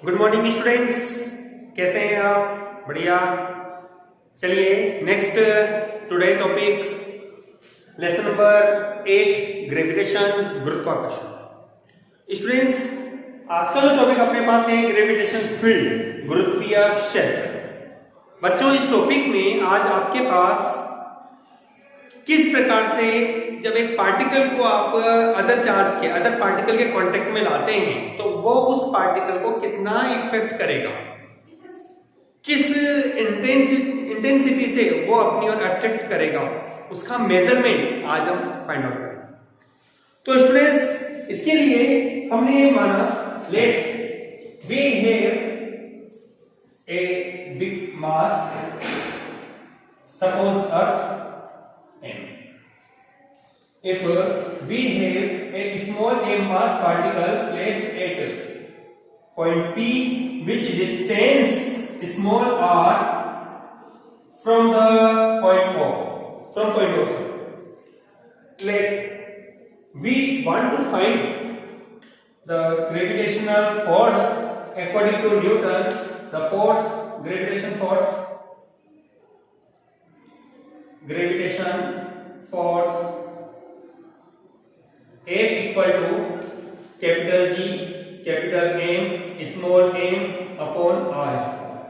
Good morning students, कैसे हैं आप? बढ़िया। चलिए next today topic lesson number 8 gravitation, गुरुत्वाकर्षण। स्टूडेंट्स, आज का जो टॉपिक अपने पास है ग्रेविटेशन फील्ड, गुरुत्वीय क्षेत्र। बच्चों, इस टॉपिक में आज आपके पास किस प्रकार से जब एक पार्टिकल को आप अदर पार्टिकल के कांटेक्ट में लाते हैं तो वो उस पार्टिकल को कितना इफेक्ट करेगा, किस इंटेंसिटी से वो अपनी ओर अट्रैक्ट करेगा, उसका मेजरमेंट आज हम फाइंड आउट करेंगे। तो स्टूडेंट्स, इसके लिए हमने ये माना, let we have a big mass, suppose earth m. If we have a small m mass particle placed at point P, which distance small r from the point O, let we want to find the gravitational force according to Newton. The gravitation force F equal to capital G, capital M, small m upon r square.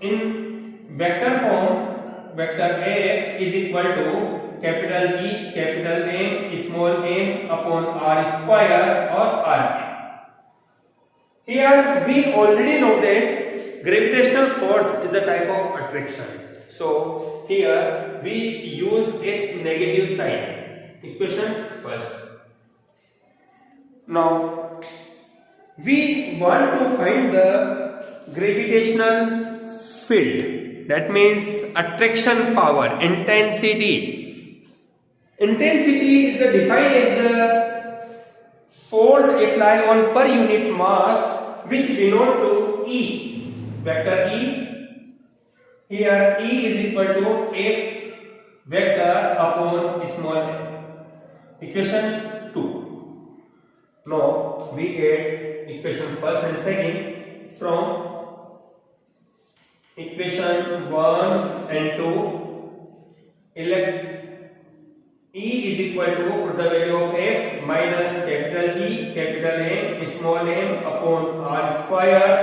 In vector form, vector F is equal to capital G, capital M, small m upon r square or r cube. Here we already know that gravitational force is the type of attraction. So here we use a negative sign. Equation first. Now we want to find the gravitational field. That means attraction power, intensity. Intensity is defined as the force applied on per unit mass, which denote to E. Vector E. Here E is equal to F vector upon small m. Equation 2. Now we add equation first and second from equation 1 and 2. E is equal to, put the value of F minus capital G, capital M, small m upon r square,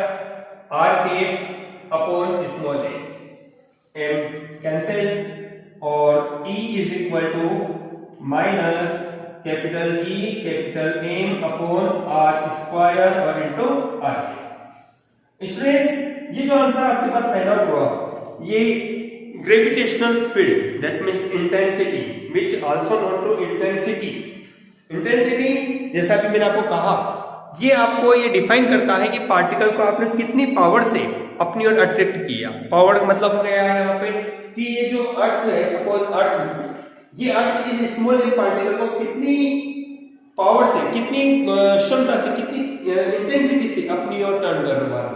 r cube upon small m. M cancel और E is equal to minus capital G, capital M upon r square और into r cube. Students, ये जो answer आपके पास find out हुआ, ये gravitational field, that means intensity, which also known to intensity. Intensity, जैसा कि मैंने आपको कहा, ये आपको ये डिफाइन करता है कि पार्टिकल को आपने कितनी पावर से अपनी ओर अट्रैक्ट किया। पावर मतलब हो गया है यहाँ पे कि ये जो अर्थ है, सपोज अर्थ, ये अर्थ इस स्मॉल पार्टिकल को कितनी पावर से, कितनी क्षमता से, कितनी इंटेंसिटी से अपनी ओर टर्न कर रहा है,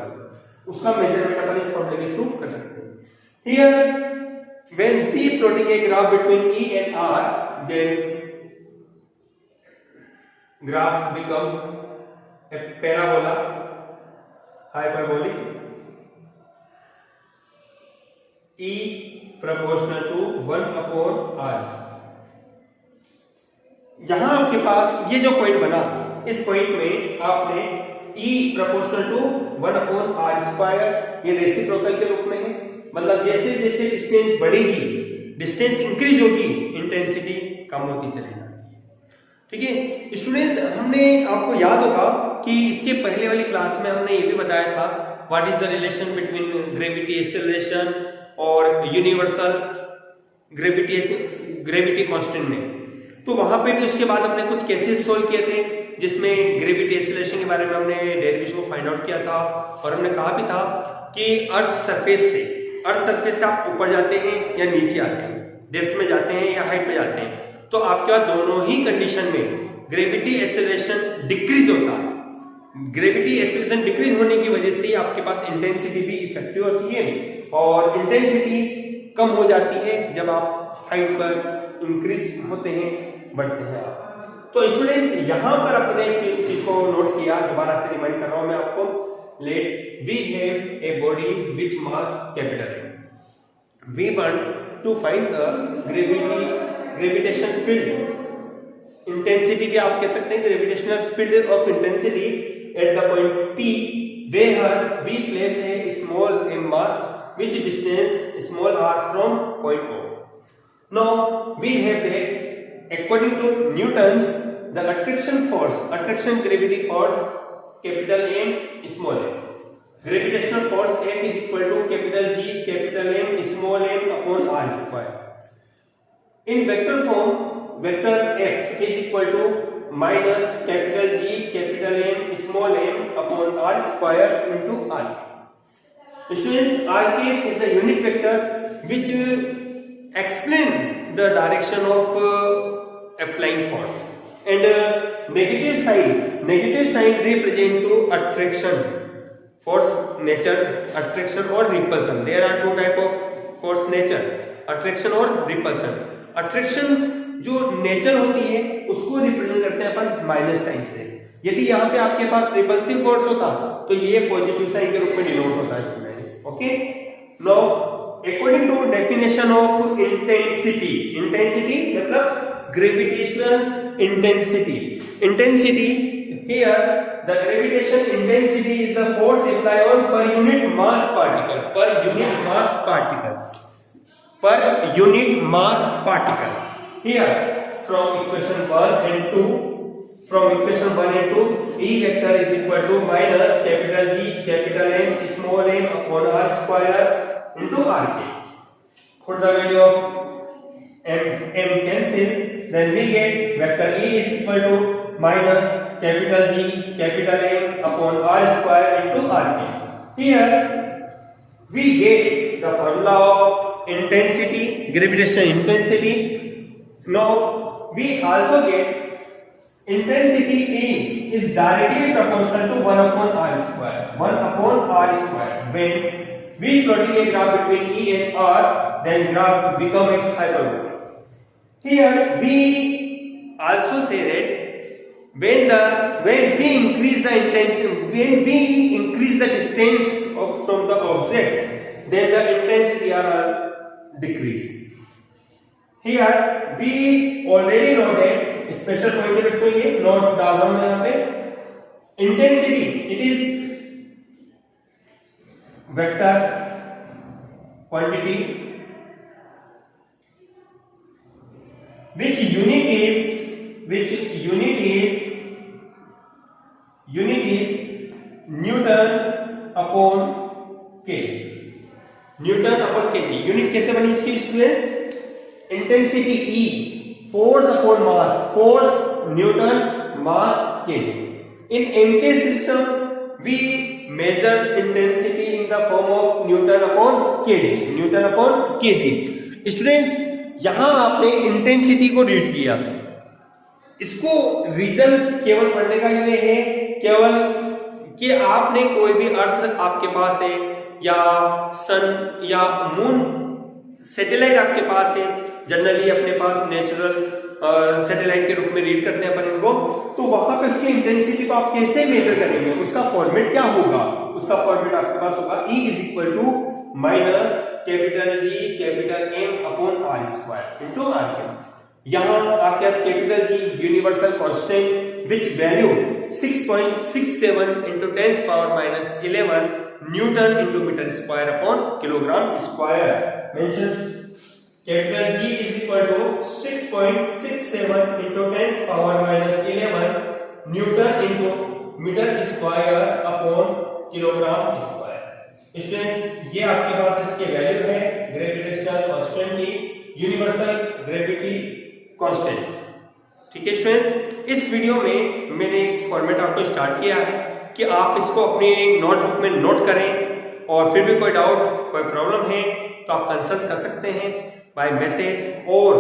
उसका मेजरमेंट अपन इस फॉर्मूले के थ्रू कर सकते हैं। Here when we plotting a graph between E and R, then graph become a parabola, hyperbolic, E proportional to 1 upon r. यहां आपके पास ये जो पॉइंट बना, इस पॉइंट में आपने E proportional to 1 upon r square, ये रेसिप्रोकल के रूप में है, मतलब जैसे जैसे डिस्टेंस बढ़ेगी, डिस्टेंस इंक्रीज होगी, इंटेंसिटी कम होती चली जाती है। ठीक है स्टूडेंट्स, हमने आपको याद होगा कि इसके पहले वाली क्लास में हमने ये भी बताया था what is the relation between gravity acceleration और यूनिवर्सल ग्रेविटी कांस्टेंट में। तो वहां पे भी उसके बाद हमने कुछ केसेस सोल्व किए थे जिसमें ग्रेविटी एक्सेलरेशन के बारे में हमने डेरिवेशन को फाइंड आउट किया था, और हमने कहा भी था कि अर्थ सरफेस से आप ऊपर जाते हैं या नीचे आते हैं, डेप्थ में जाते हैं या हाइट पे जाते हैं, तो आपके पास दोनों ही कंडीशन में ग्रेविटी एक्सेलरेशन डिक्रीज होता है। ग्रेविटी एक्सेलरेशन डिक्रीज होने की वजह से आपके पास इंटेंसिटी भी इफेक्टिव होती है, और इंटेंसिटी कम हो जाती है जब आप हाइट पर इंक्रीज होते हैं, बढ़ते हैं। तो स्टूडेंट्स यहाँ पर अपने इस चीज को नोट किया, दोबारा से रिमाइंड कर रहा हूं मैं आपको। Let we have a body which mass capital है, we want to find the gravitation field, intensity भी आप कह सकते हैं, gravitational field of intensity at the point P where we place a small m mass which distance small r from point O. Now we have that according to Newton's the attraction gravity force capital M small m, gravitational force F is equal to capital G capital M small m upon r square. In vector form, vector F is equal to minus capital G capital M small m upon r square into r. Students, r is the unit vector which explain the direction of applying force, and negative sign represent to attraction force nature, attraction or repulsion. There are two type of force nature, attraction और repulsion. Attraction जो nature होती है उसको represent करते हैं अपन minus sign से। यदि यहाँ पे आपके पास रिपल्सिव फोर्स होता तो ये पॉजिटिव साइन के रूप में डिनोट होता है students. Okay, now according to definition of intensity, intensity मतलब gravitational intensity, intensity here the gravitation intensity is the force applied on per unit mass particle, per unit mass particle, per unit mass particle. Here from equation 1 and 2, from equation 1 and 2, E vector is equal to minus capital G capital M small m upon r square into rk. Put the value of m cancel, then we get vector E is equal to minus capital G capital M upon r square into rk. Here we get the formula of intensity, gravitational intensity. Now we also get intensity E is directly proportional to 1 upon r square, 1 upon r square. When we plotting a graph between E and R, then graph become a hyperbola. Here we also say that when we increase the intensity, when we increase the distance from the object, then the intensity are decrease. Here we already know that special point बच्चों ये note डाल रहा हूं मैं यहाँ पे, intensity it is vector quantity which unit is Newton upon kg. Newton upon KG, unit कैसे बनी इसकी students? Intensity E, force upon mass, force Newton, mass KG. In MK system we measure intensity in the form of Newton upon KG, Newton upon KG. Students, यहां आपने intensity को read किया, इसको reason केवल पढ़ने का ये है केवल कि आपने कोई भी अर्थ आपके पास है या सन या मून सैटेलाइट आपके पास है, जनरली अपने पास नेचुरल सैटेलाइट के रूप में रीड करते हैं अपन इनको, तो वहां पे उसकी इंटेंसिटी को आप कैसे मेजर करेंगे, उसका फॉर्मेट क्या होगा? उसका फॉर्मेट आपके पास होगा E is equal to minus capital G capital M upon R square into R cube. यहाँ आपके पास capital G universal constant which value 6.67 into 10 power minus 11 Newton into metre square upon kilogram square. Mention capital G is equal to 6.67 into 10 power minus 11 Newton into metre square upon kilogram square. Students, ये आपके पास इसके value है gravitational constant की, universal gravity constant. ठीक है students, इस video में मैंने एक फॉर्मेट आपको स्टार्ट किया है कि आप इसको अपनी नोटबुक में नोट करें, और फिर भी कोई डाउट कोई प्रॉब्लम है तो आप कंसल्ट कर सकते हैं बाय मैसेज. और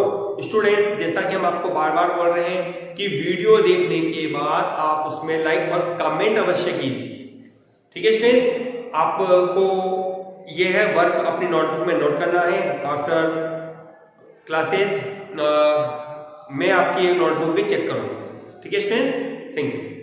स्टूडेंट्स, जैसा कि हम आपको बार बार बोल रहे हैं कि वीडियो देखने के बाद आप उसमें लाइक और कमेंट अवश्य कीजिए. ठीक है स्टूडेंट्स, आपको ये है वर्क अपनी नोटबुक में नोट करना है. आफ्टर क्लासेस मैं आपकी एक नोटबुक भी चेक करूंगा. ठीक है स्टूडेंट्स, थैंक यू।